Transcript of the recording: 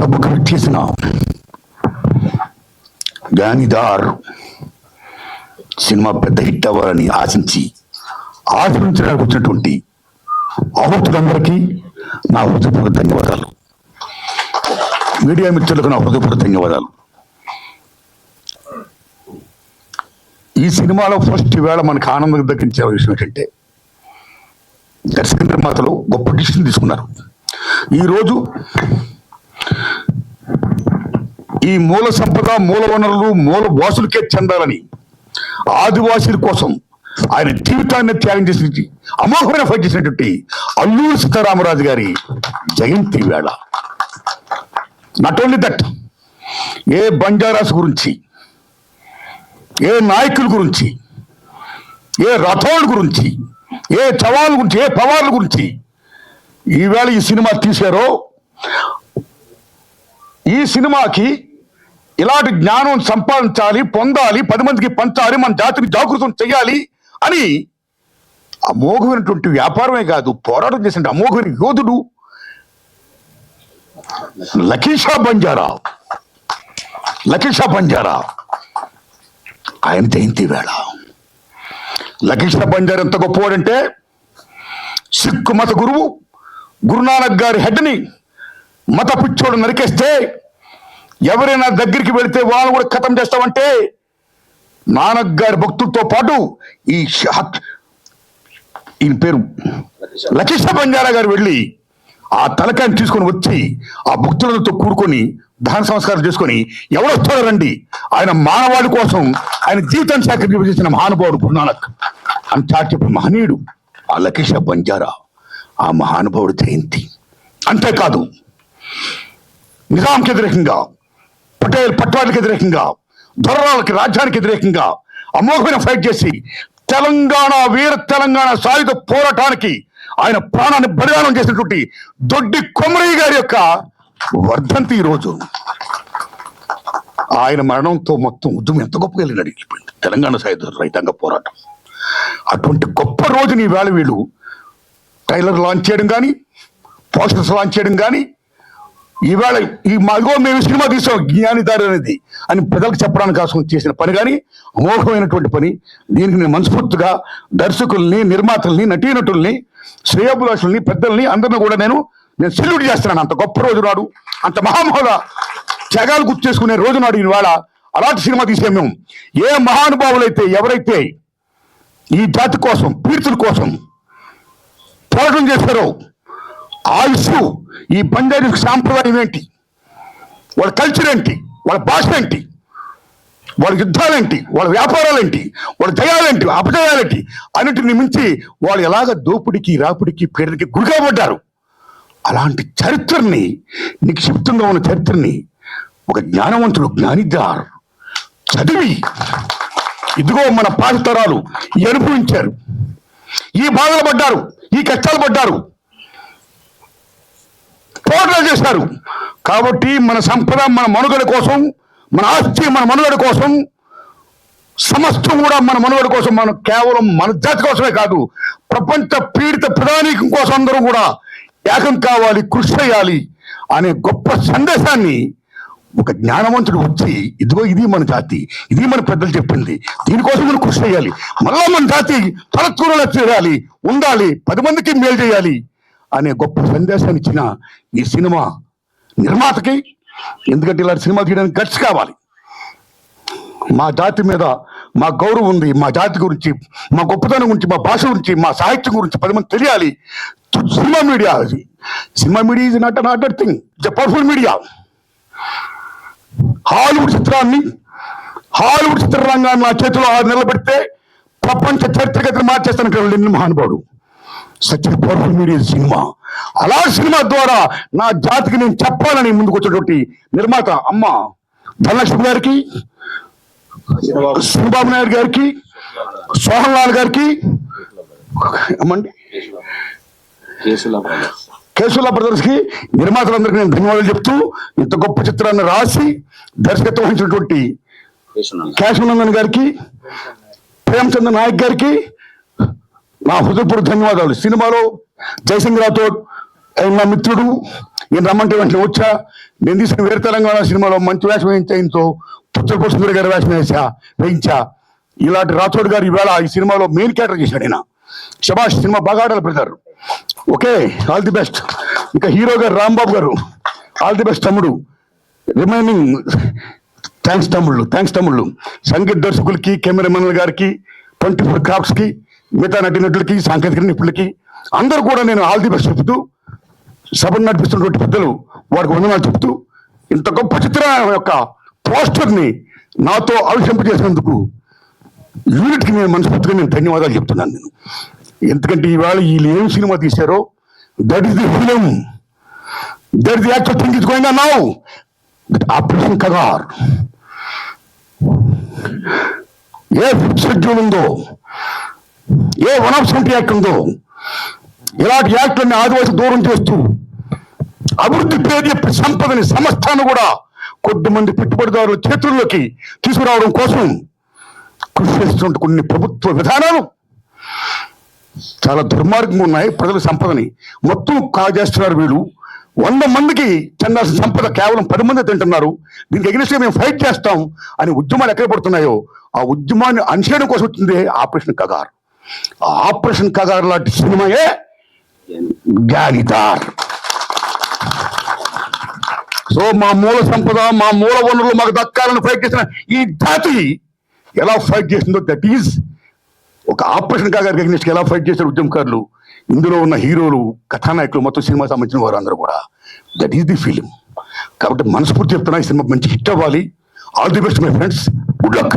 సభకు చేసిన గానిదార్ సినిమా పెద్ద హిట్ అవ్వాలని ఆశించడానికి వచ్చినటువంటి ఆహుతులందరికీ నా హృదయపూర్వక ధన్యవాదాలు. మీడియా మిత్రులకు నా హృదయపూర్వక ధన్యవాదాలు. ఈ సినిమాలో ఫస్ట్ ఈవేళ మనకు ఆనందం దక్కించే విషయం ఏంటంటే దర్శక నిర్మాతలు గొప్ప డిసిషన్ తీసుకున్నారు. ఈరోజు ఈ మూల సంపద, మూల వనరులు, మూల వాసులకే చెందాలని ఆదివాసీల కోసం ఆయన జీవితాన్ని త్యాగం చేసి అమోఘమైన ఫైట్ చేసినటువంటి అల్లూరి సీతారామరాజు గారి జయంతి వేళ. నాట్ ఓన్లీ దట్, ఏ బంజారాస్ గురించి, ఏ నాయకుల గురించి, ఏ రథోళ్ళ గురించి, ఏ చవాళ్ళ గురించి, ఏ పవార్ల గురించి ఈవేళ ఈ సినిమా తీశారో, ఈ సినిమాకి ఇలాంటి జ్ఞానం సంపాదించాలి, పొందాలి, 10 మందికి పంచాలి, మన జాతిని జాగృతం చేయాలి అని అమోఘమైనటువంటి వ్యాపారమే కాదు, పోరాటం చేసిన అమోఘమైన యోధుడు లకీషా బంజారా ఆయన జయంతి వేళ. లకీషా బంజారా ఎంత గొప్పవాడంటే సిక్కు మత గురువు గురునానక్ గారి హెడ్ని మత పిచ్చోడు నరికేస్తే ఎవరైనా దగ్గరికి వెళితే వాళ్ళు కూడా ఖతం చేస్తామంటే నానక్ గారి భక్తులతో పాటు ఈయన పేరు లకీషా బంజారా గారు వెళ్ళి ఆ తలకాయని తీసుకొని వచ్చి ఆ భక్తులతో కూడుకొని దహన సంస్కారం చేసుకొని ఎవరొస్తారో రండి, ఆయన మానవాళి కోసం ఆయన జీవితాన్ని సాక్రిఫైస్ చేసిన మహానుభావుడు గురునానక్ అని చెప్పిన మహనీయుడు ఆ లకీషా బంజారా. ఆ మహానుభావుడు జయంతి. అంతేకాదు నిజాంకి వ్యతిరేకంగా, పట్వాళ్ళకి వ్యతిరేకంగా, దొరరాలకి, రాజ్యానికి వ్యతిరేకంగా అమోఘమైన ఫైట్ చేసి వీర తెలంగాణ సాయుధ పోరాటానికి ఆయన ప్రాణాన్ని బలిదానం చేసినటువంటి దొడ్డి కొమరయ్య గారి యొక్క వర్ధంతి ఈరోజు. ఆయన మరణంతో మొత్తం ఉద్యమం ఎంత గొప్పగా వెళ్ళినాడు తెలంగాణ సాయుధ రైతాంగ పోరాటం. అటువంటి గొప్ప రోజుని ఈవేళ వీళ్ళు ట్రైలర్ లాంచ్ చేయడం కానీ, పోస్టర్స్ లాంచ్ చేయడం కానీ, ఈవేళ మేము సినిమా తీసాం జ్ఞానిదారు అనేది అని ప్రజలకు చెప్పడానికి కోసం చేసిన పని కానీ అమోఘమైనటువంటి పని. దీనికి నేను మనస్ఫూర్తిగా దర్శకుల్ని, నిర్మాతల్ని, నటీనటుల్ని, శ్రేయోభిలాషుల్ని, పెద్దల్ని అందరినీ కూడా నేను సెల్యూట్ చేస్తున్నాను. అంత గొప్ప రోజు నాడు, అంత మహామహోద త్యాగాలు గుర్తు చేసుకునే రోజు నాడు ఈవేళ అలాంటి సినిమా తీసాం మేము. ఏ మహానుభావులైతే ఎవరైతే ఈ జాతి కోసం, పీడితుల కోసం పోరాటం చేశారో, ఆయుష్ ఈ బంజారీ సాంప్రదాయం ఏంటి, వాళ్ళ కల్చర్ ఏంటి, వాళ్ళ భాష ఏంటి, వాళ్ళ యుద్ధాలేంటి, వాళ్ళ వ్యాపారాలేంటి, వాళ్ళ జయాలేంటి, అపజయాలేంటి అన్నింటిని మించి వాళ్ళు ఎలాగ దోపిడికి, రాపిడికి, పీడకి గురికాబడ్డారు. అలాంటి చరిత్రని, నిక్షిప్తంగా ఉన్న చరిత్రని ఒక జ్ఞానవంతుడు జ్ఞానిదార్ చదివి ఇదిగో మన పాత తరాలు అనుభవించారు, ఈ బాధలు పడ్డారు, ఈ కష్టాలు పడ్డారు, పోరాటాలు చేశారు. కాబట్టి మన సంపద, మన మనుగడ కోసం, మన ఆస్తి, మన మనుగడ కోసం, సమస్తం కూడా మన మనుగడ కోసం, మనం కేవలం మన జాతి కోసమే కాదు, ప్రపంచ పీడిత ప్రధానికం కోసం అందరూ కూడా ఏకం కావాలి, కృషి చేయాలి అనే గొప్ప సందేశాన్ని ఒక జ్ఞానవంతుడు వచ్చి ఇదిగో ఇది మన జాతి, ఇది మన పెద్దలు చెప్పింది, దీనికోసం మనం కృషి చేయాలి, మళ్ళా మన జాతి తలెత్తుకునేలా చేయాలి, ఉండాలి, 10 మందికి మేలు చేయాలి అనే గొప్ప సందేశాన్ని ఇచ్చిన ఈ సినిమా నిర్మాతకి, ఎందుకంటే ఇలాంటి సినిమా తీయడానికి గట్స్ కావాలి. మా జాతి మీద మా గౌరవం ఉంది, మా జాతి గురించి, మా గొప్పతనం గురించి, మా భాష గురించి, మా సాహిత్యం గురించి 10 మంది తెలియాలి. Cinema media is not other thing, it's a powerful media. Hollywood చిత్రరంగాన్ని నా చేతిలో నిలబెడితే ప్రపంచ చరిత్రగతిని మార్చేస్తాను మహానుభావుడు. Such powerful media cinema. అలా సినిమా ద్వారా నా జాతికి నేను చెప్పాలని ముందుకు వచ్చినటువంటి నిర్మాత అమ్మ ధనలక్ష్మి గారికి, శ్రీబాబు నాయుడు గారికి, సోహన్ లాల్ గారికి, అమ్మండి కేసులా బ్రదర్స్ కి, నిర్మాతలందరికీ నేను ధన్యవాదాలు చెప్తూ, ఇంత గొప్ప చిత్రాన్ని రాసి దర్శకత్వం వహించినటువంటి కేశవనందన్ గారికి, ప్రేమచంద్ర నాయక్ గారికి నా హృదయపూర్వక ధన్యవాదాలు. సినిమాలో జయసింగ్ రాథోడ్ నా మిత్రుడు, నేను రమ్మంటే వెంటనే వచ్చా. నేను తీసిన వేరు తెలంగాణ సినిమాలో మంచి వేషం వేయించో పుచ్చలపూడి సుందరి గారి వేషం వేయించా. ఇలాంటి రాథోడ్ గారు ఈవేళ ఈ సినిమాలో మెయిన్ క్యారెక్టర్ చేశాడు. ఆయన శభాష్, సినిమా బాగా ఆడాలి brother. Okay, all the best. ఇంకా హీరో గారు రాంబాబు గారు, ఆల్ ది బెస్ట్ తమ్ముడు. రిమైనింగ్ థ్యాంక్స్ తమ్ముళ్ళు. సంగీత దర్శకులకి, కెమెరామెన్ల గారికి, 24 క్రాఫ్ట్స్కి, మిగతా నటులకి, సాంకేతిక నిపుణులకి అందరూ కూడా నేను ఆల్ ది బెస్ట్ చెబుతూ, సభను నడిపిస్తున్నటువంటి పెద్దలు వారికి వందనాలు చెబుతూ, ఇంత గొప్ప చిత్రం యొక్క పోస్టర్ని నాతో ఆవిష్కరింపజేసినందుకు యూనిట్కి నేను మనస్ఫూర్తిగా నేను ధన్యవాదాలు చెప్తున్నాను నేను. ఎందుకంటే ఈవేళ వీళ్ళు ఏం సినిమా తీశారో that is the film, that is the actual thing is going on now. Operation Kagar ఏ షెడ్యూల్ ఉందో, ఏ 170 యాక్ట్ ఉందో, ఇలాంటి యాక్ట్లన్నీ ఆదివాసి దూరం చేస్తూ అభివృద్ధి పేరు చెప్పి సంపదని సమస్తాన్ని కూడా కొద్దిమంది పెట్టుబడిదారుల చేతుల్లోకి తీసుకురావడం కోసం కృషి చేస్తున్న కొన్ని ప్రభుత్వ విధానాలు చాలా దుర్మార్గంగా ఉన్నాయి. ప్రజల సంపదని మొత్తం కాజేస్తున్నారు వీళ్ళు. 100 మందికి చెందాల్సిన సంపద కేవలం 10 మంది తింటున్నారు. దీనికి ఎగ్నెస్ట్గా మేము ఫైట్ చేస్తాం అని ఉద్యమాలు ఎక్కడ పడుతున్నాయో ఆ ఉద్యమాన్ని అణిచేయడం కోసం వచ్చింది ఆపరేషన్ కగార్. ఆ ఆపరేషన్ కగార్ లాంటి సినిమాయే గాలిదార్. సో మా మూల సంపద, మా మూల వనరులు మాకు దక్కాలని ఫైట్ చేసిన ఈ జాతి ఎలా ఫైట్ చేసిందో దట్ ఈజ్ ఒక ఆపరేషన్ కగార్ అగెన్స్ట్ ఎలా ఫైట్ చేశారు ఉద్యమకారులు. ఇందులో ఉన్న హీరోలు, కథానాయకులు, మొత్తం సినిమా సంబంధించిన వారు అందరూ కూడా దట్ ఈస్ ది ఫిలిం. కాబట్టి మనస్ఫూర్తి చెప్తున్నా, ఈ సినిమా మంచి హిట్ అవ్వాలి. All the best my friends, good luck.